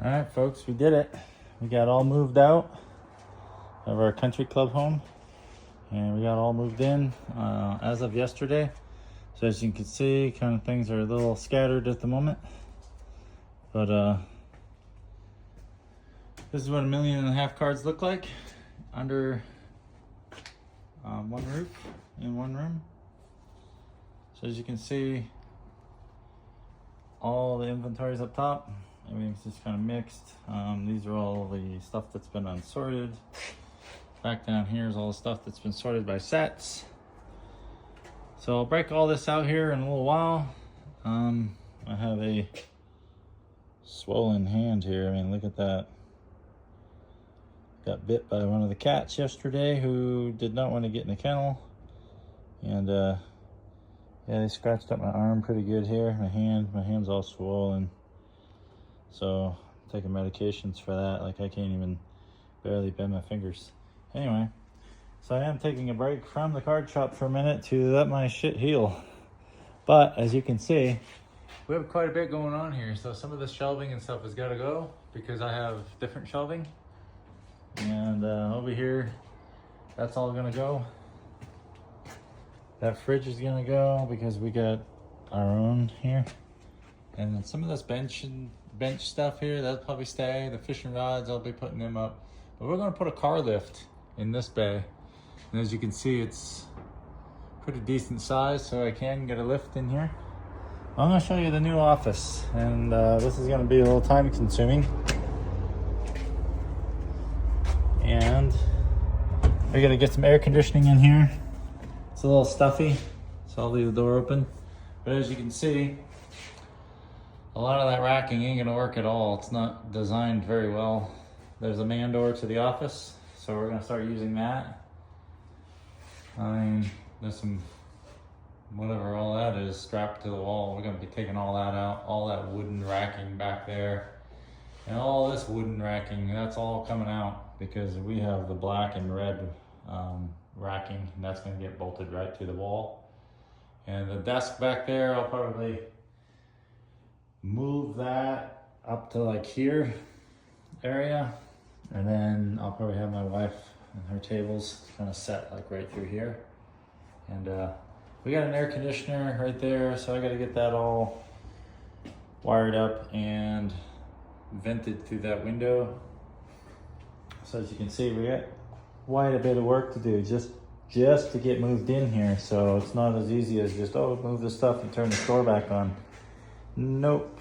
Alright folks, we did it. We got all moved out of our country club home and we got all moved in as of yesterday. So as you can see, kind of things are a little scattered at the moment, but this is what 1.5 million cards look like under one roof in one room. So as you can see, all the inventory's up top. Everything's just kind of mixed. These are all the stuff that's been unsorted. Back down here is all the stuff that's been sorted by sets. So I'll break all this out here in a little while. I have a swollen hand here. I mean, look at that. Got bit by one of the cats yesterday who did not want to get in the kennel. And yeah, they scratched up my arm pretty good here. My hand's all swollen. So I'm taking medications for that. Like I can't even barely bend my fingers. Anyway, so I am taking a break from the card shop for a minute to let my shit heal. But as you can see, we have quite a bit going on here. So some of the shelving and stuff has got to go because I have different shelving. And over here, that's all gonna go. That fridge is gonna go because we got our own here. And then some of this bench stuff here, that'll probably stay. The fishing rods, I'll be putting them up. But we're gonna put a car lift in this bay. And as you can see, it's pretty decent size, so I can get a lift in here. I'm gonna show you the new office. And this is gonna be a little time consuming. And we're gonna get some air conditioning in here. It's a little stuffy, so I'll leave the door open. But as you can see, a lot of that racking ain't gonna work at all. It's not designed very well. There's a man door to the office, so we're gonna start using that. I mean, there's some, whatever all that is, strapped to the wall. We're gonna be taking all that out, all that wooden racking back there. And all this wooden racking, that's all coming out because we have the black and red racking, and that's gonna get bolted right to the wall. And the desk back there, I'll probably move that up to like here area, and then I'll probably have my wife and her tables kind of set like right through here. And we got an air conditioner right there, so I got to get that all wired up and vented through that window. So as you can see, we got quite a bit of work to do just to get moved in here. So it's not as easy as just, oh, move the stuff and turn the store back on. Nope.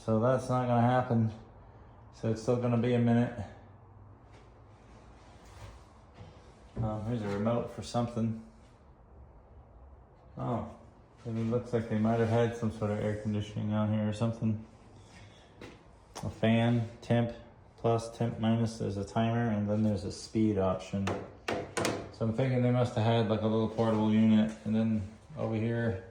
So that's not gonna happen. So it's still gonna be a minute. Here's a remote for something. Oh, it looks like they might have had some sort of air conditioning on here or something. A fan, temp plus, temp minus, there's a timer, and then there's a speed option. So I'm thinking they must have had like a little portable unit. And then over here,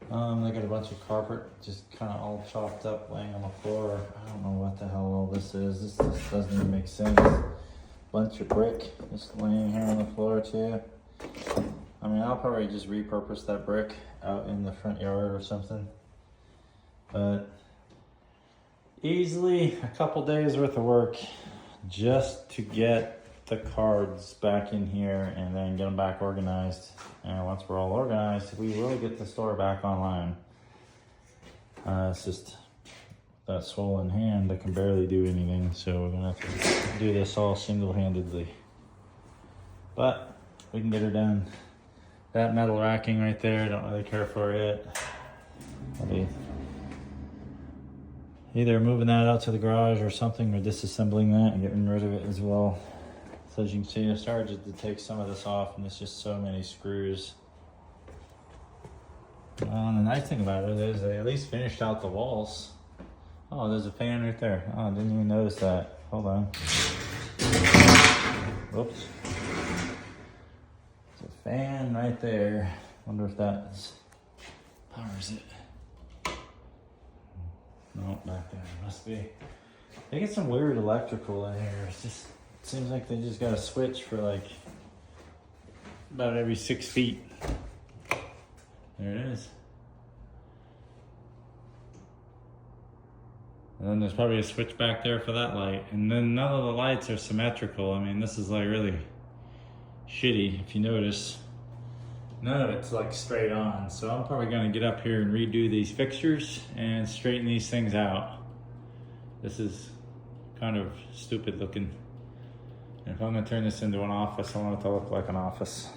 they got a bunch of carpet just kind of all chopped up laying on the floor. I don't know what the hell all this is. This just doesn't even make sense. Bunch of brick just laying here on the floor too. I mean, I'll probably just repurpose that brick out in the front yard or something. But easily a couple days worth of work just to get the cards back in here and then get them back organized. And once we're all organized, we will get the store back online. It's just that swollen hand that can barely do anything, so we're gonna have to do this all single-handedly. But we can get her done. That metal racking right there, I don't really care for it. I'll be either moving that out to the garage or something, or disassembling that and getting rid of it as well. So as you can see, I started to take some of this off, and there's just so many screws. And the nice thing about it is they at least finished out the walls. Oh, there's a fan right there. Oh, I didn't even notice that. Hold on. Whoops. There's a fan right there. Wonder if that powers it. No, back there. Must be. They get some weird electrical in here. It's just, it seems like they just got a switch for like about every 6 feet. There it is. And then there's probably a switch back there for that light. And then none of the lights are symmetrical. I mean, this is like really shitty, if you notice. None of it's like straight on. So I'm probably gonna get up here and redo these fixtures and straighten these things out. This is kind of stupid looking. And if I'm gonna turn this into an office, I want it to look like an office.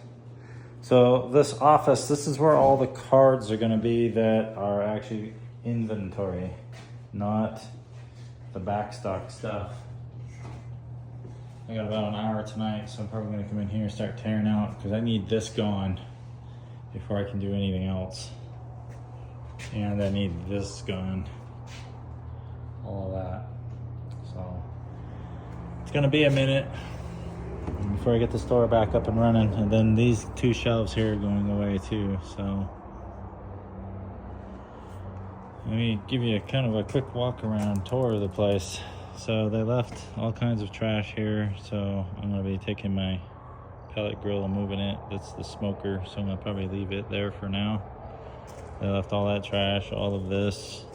So this office, this is where all the cards are gonna be that are actually inventory, not the backstock stuff. I got about an hour tonight, so I'm probably gonna come in here and start tearing out because I need this gone before I can do anything else. And I need this gone, all of that. So it's gonna be a minute before I get the store back up and running. And then these 2 shelves here are going away too, so. Let me give you a kind of a quick walk around tour of the place. So they left all kinds of trash here, so I'm gonna be taking my pellet grill and moving it. That's the smoker, so I'm gonna probably leave it there for now. They left all that trash, all of this.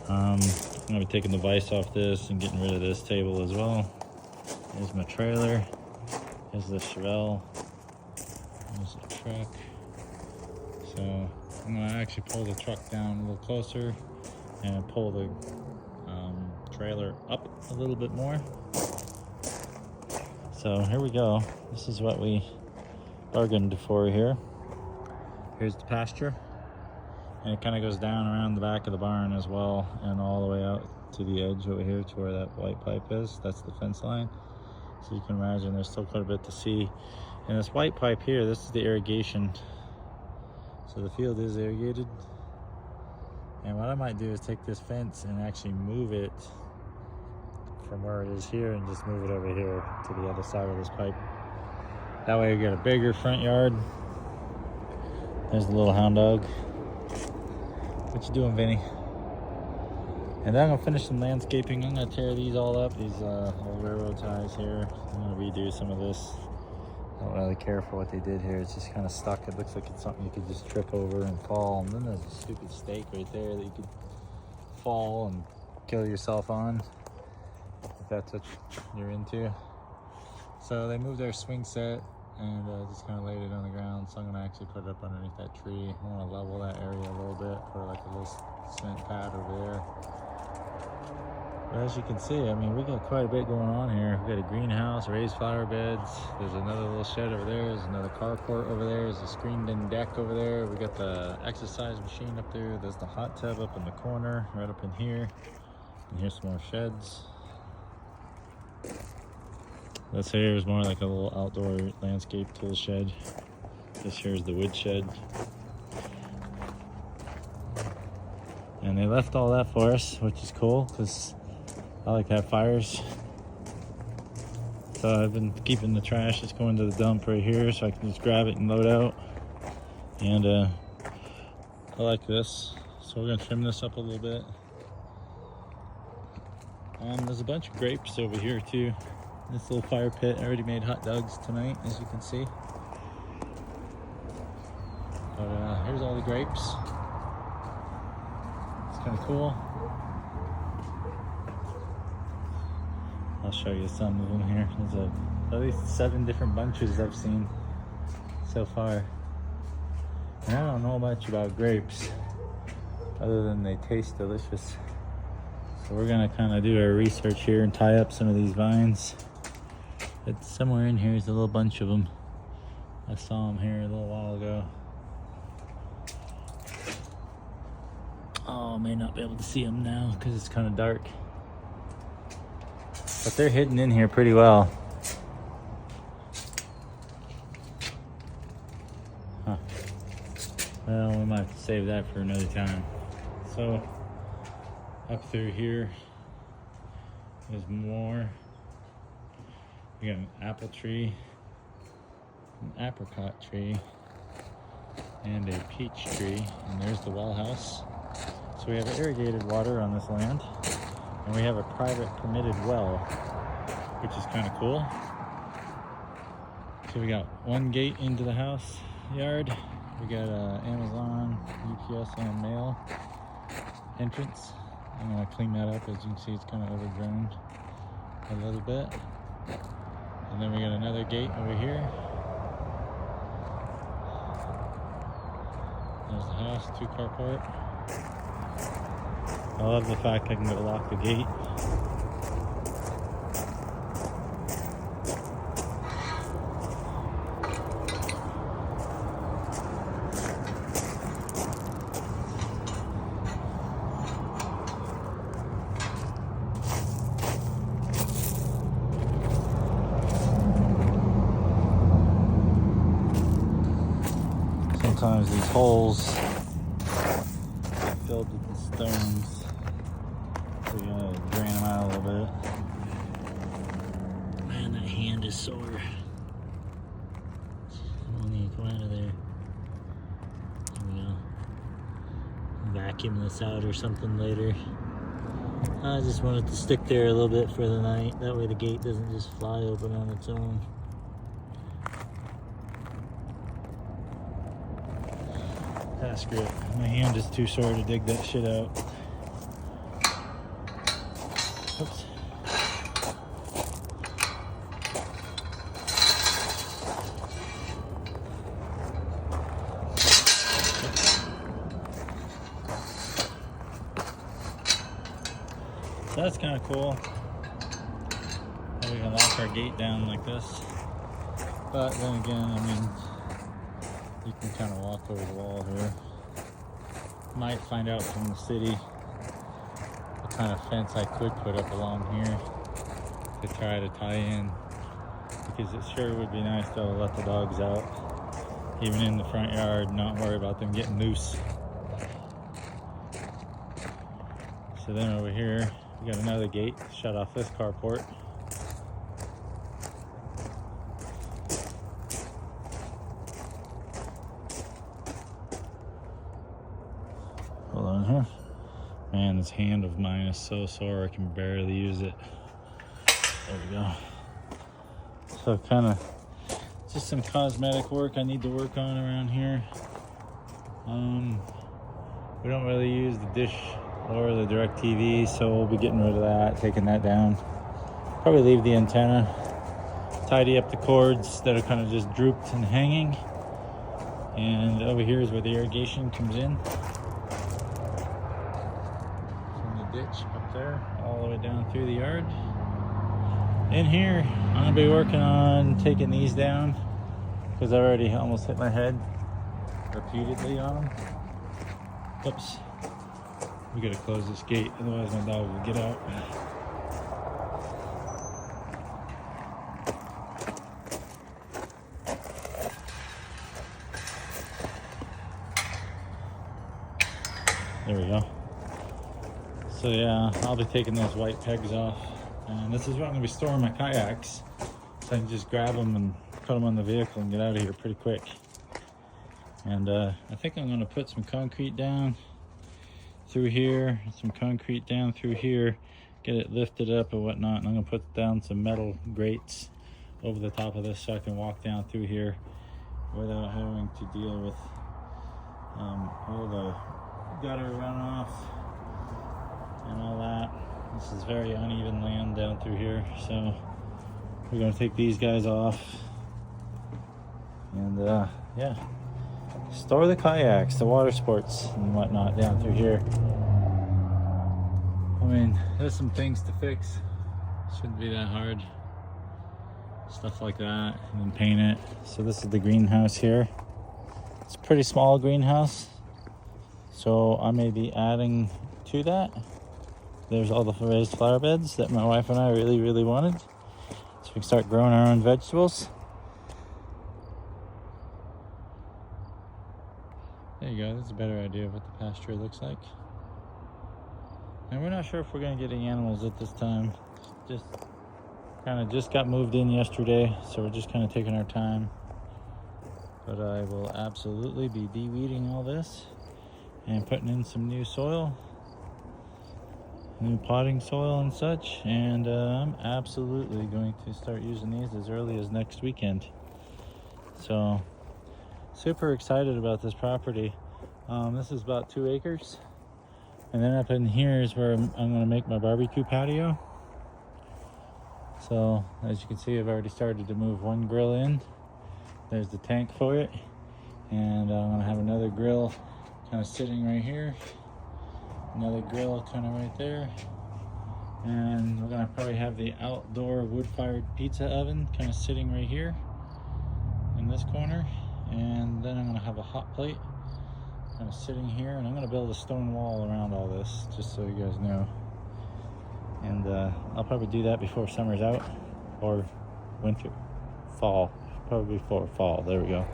I'm gonna be taking the vise off this and getting rid of this table as well. Here's my trailer. Here's the Chevelle. There's the truck. So I'm gonna actually pull the truck down a little closer and pull the trailer up a little bit more. So here we go. This is what we bargained for here. Here's the pasture. And it kind of goes down around the back of the barn as well and all the way out to the edge over here to where that white pipe is. That's the fence line. So you can imagine there's still quite a bit to see. And this white pipe here, this is the irrigation. So the field is irrigated. And what I might do is take this fence and actually move it from where it is here and just move it over here to the other side of this pipe. That way we get a bigger front yard. There's the little hound dog. What you doing, Vinny? And then I'm gonna finish some landscaping. I'm gonna tear these all up, these old railroad ties here. I'm gonna redo some of this. I don't really care for what they did here. It's just kind of stuck. It looks like it's something you could just trip over and fall. And then there's a stupid stake right there that you could fall and kill yourself on, if that's what you're into. So they moved their swing set and just kind of laid it on the ground. So I'm gonna actually put it up underneath that tree. I want to level that area a little bit, put like a little cement pad over there. But as you can see, I mean, we got quite a bit going on here. We got a greenhouse, raised flower beds. There's another little shed over there. There's another carport over there. There's a screened-in deck over there. We got the exercise machine up there. There's the hot tub up in the corner, right up in here. And here's some more sheds. This here is more like a little outdoor landscape tool shed. This here is the wood shed. And they left all that for us, which is cool because I like to have fires. So I've been keeping the trash that's going to the dump right here so I can just grab it and load out. And I like this. So we're gonna trim this up a little bit. There's a bunch of grapes over here too. This little fire pit. I already made hot dogs tonight, as you can see. But here's all the grapes. It's kind of cool. I'll show you some of them here. There's at least 7 different bunches I've seen so far. And I don't know much about grapes other than they taste delicious. So we're gonna kind of do our research here and tie up some of these vines. It's somewhere in here is a little bunch of them. I saw them here a little while ago. Oh, I may not be able to see them now because it's kind of dark. But they're hidden in here pretty well. Huh. Well, we might have to save that for another time. So, up through here, there's more. We got an apple tree, an apricot tree, and a peach tree. And there's the well house. So we have irrigated water on this land. And we have a private permitted well, which is kind of cool. So we got one gate into the house yard. We got Amazon, UPS, and mail entrance. I'm gonna clean that up. As you can see, it's kind of overgrown a little bit. And then we got another gate over here. There's the house, 2-car port. I love the fact I can go lock the gate. Sometimes these holes get filled with the stones, so you gotta drain them out a little bit. Man, that hand is sore. We'll need to come out of there. There we go. Vacuum this out or something later. I just want it to stick there a little bit for the night. That way the gate doesn't just fly open on its own. Screw it. My hand is too sore to dig that shit out. Oops. So that's kind of cool. How we can lock our gate down like this. But then again, I mean, you can kind of walk over the wall here. Might find out from the city what kind of fence I could put up along here to try to tie in, because it sure would be nice to let the dogs out, even in the front yard, not worry about them getting loose. So then over here, we got another gate to shut off this carport. Hold on here. Man, this hand of mine is so sore I can barely use it. There we go. So kind of just some cosmetic work I need to work on around here. We don't really use the dish or the DirecTV, so we'll be getting rid of that, taking that down. Probably leave the antenna, tidy up the cords that are kind of just drooped and hanging. And over here is where the irrigation comes in. Ditch up there all the way down through the yard. In here I'm gonna be working on taking these down because I already almost hit my head repeatedly on them. Oops, we gotta close this gate, otherwise my dog will get out. There we go. So yeah, I'll be taking those white pegs off, and this is where I'm going to be storing my kayaks, so I can just grab them and put them on the vehicle and get out of here pretty quick. And I think I'm going to put some concrete down through here, some concrete down through here, get it lifted up and whatnot, and I'm going to put down some metal grates over the top of this so I can walk down through here without having to deal with all the gutter runoff and all that. This is very uneven land down through here, so we're going to take these guys off and yeah, store the kayaks, the water sports and whatnot down through here. I mean, there's some things to fix, shouldn't be that hard, stuff like that, and then paint it. So this is the greenhouse here. It's a pretty small greenhouse, so I may be adding to that. There's all the raised flower beds that my wife and I really wanted, so we can start growing our own vegetables. There you go, that's a better idea of what the pasture looks like. And we're not sure if we're going to get any animals at this time. Just got moved in yesterday, so we're just kind of taking our time. But I will absolutely be de-weeding all this and putting in some new soil, new potting soil and such, and I'm absolutely going to start using these as early as next weekend. So super excited about this property. This is about 2 acres, And then up in here is where I'm gonna make my barbecue patio. So as you can see, I've already started to move one grill in. There's the tank for it. And I'm gonna have another grill kind of sitting right here. Another grill kind of right there. And we're gonna probably have the outdoor wood-fired pizza oven kind of sitting right here in this corner. And then I'm gonna have a hot plate kind of sitting here, and I'm gonna build a stone wall around all this, just so you guys know. And I'll probably do that before summer's out, or winter, fall, probably before fall. There we go.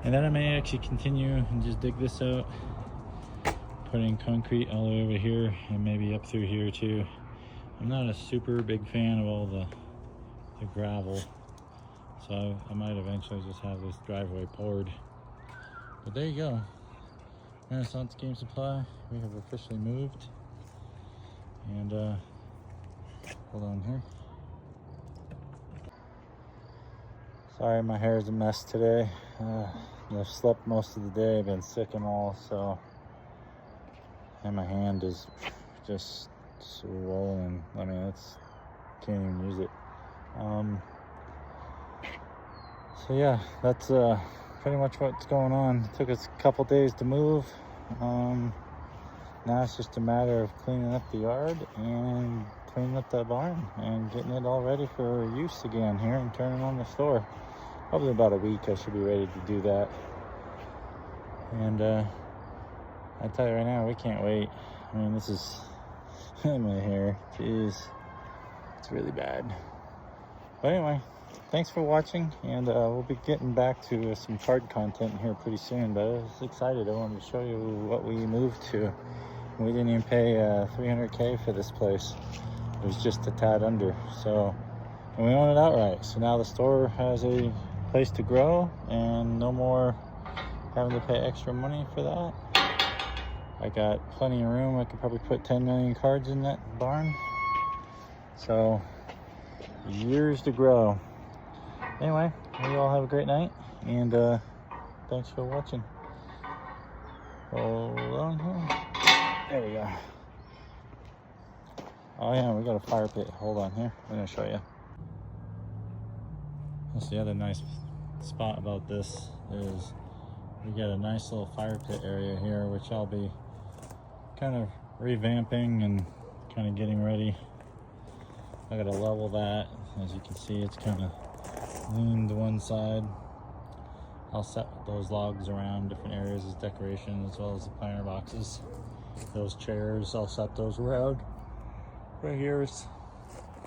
And then I may actually continue and just dig this out, putting concrete all the way over here and maybe up through here too. I'm not a super big fan of all the gravel, so I might eventually just have this driveway poured. But there you go. Renaissance Game Supply, we have officially moved. And hold on here. Sorry, my hair is a mess today. I've slept most of the day, I've been sick and all, so. And my hand is just swollen. I mean, can't even use it. So yeah, that's pretty much what's going on. It took us a couple days to move. Now it's just a matter of cleaning up the yard and cleaning up that barn and getting it all ready for use again here and turning on the store. Probably about a week I should be ready to do that. And I tell you right now, we can't wait. I mean, this is my hair. Jeez, it's really bad. But anyway, thanks for watching, and we'll be getting back to some card content here pretty soon. But I was excited. I wanted to show you what we moved to. We didn't even pay $300K for this place. It was just a tad under. So, and we own it outright. So now the store has a place to grow, and no more having to pay extra money for that. I got plenty of room. I could probably put 10 million cards in that barn. So, years to grow. Anyway, you all have a great night, and thanks for watching. Hold on here. There we go. Oh yeah, we got a fire pit. Hold on here. I'm gonna show you. That's the other nice spot about this is we got a nice little fire pit area here, which I'll be kind of revamping and kind of getting ready. I gotta level that. As you can see, it's kind of leaned to one side. I'll set those logs around different areas as decoration, as well as the planter boxes. Those chairs, I'll set those around. Right here is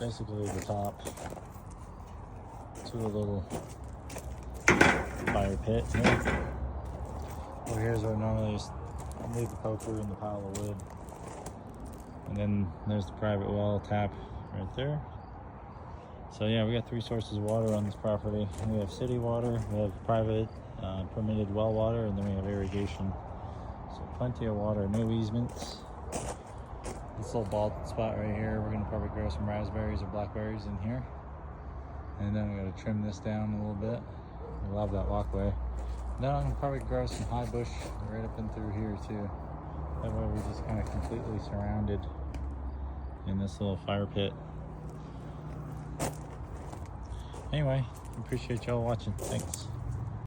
basically the top to a little fire pit here. Over here is where I normally leave the poker in the pile of wood. And then there's the private well tap right there. So yeah, we got 3 sources of water on this property. We have city water, we have private permitted well water, and then we have irrigation. So plenty of water, no easements. This little bald spot right here, we're gonna probably grow some raspberries or blackberries in here. And then we're gonna trim this down a little bit. I love that walkway. Then I'm gonna probably grow some high bush right up and through here too. That way we're just kind of completely surrounded in this little fire pit. Anyway, appreciate y'all watching. Thanks.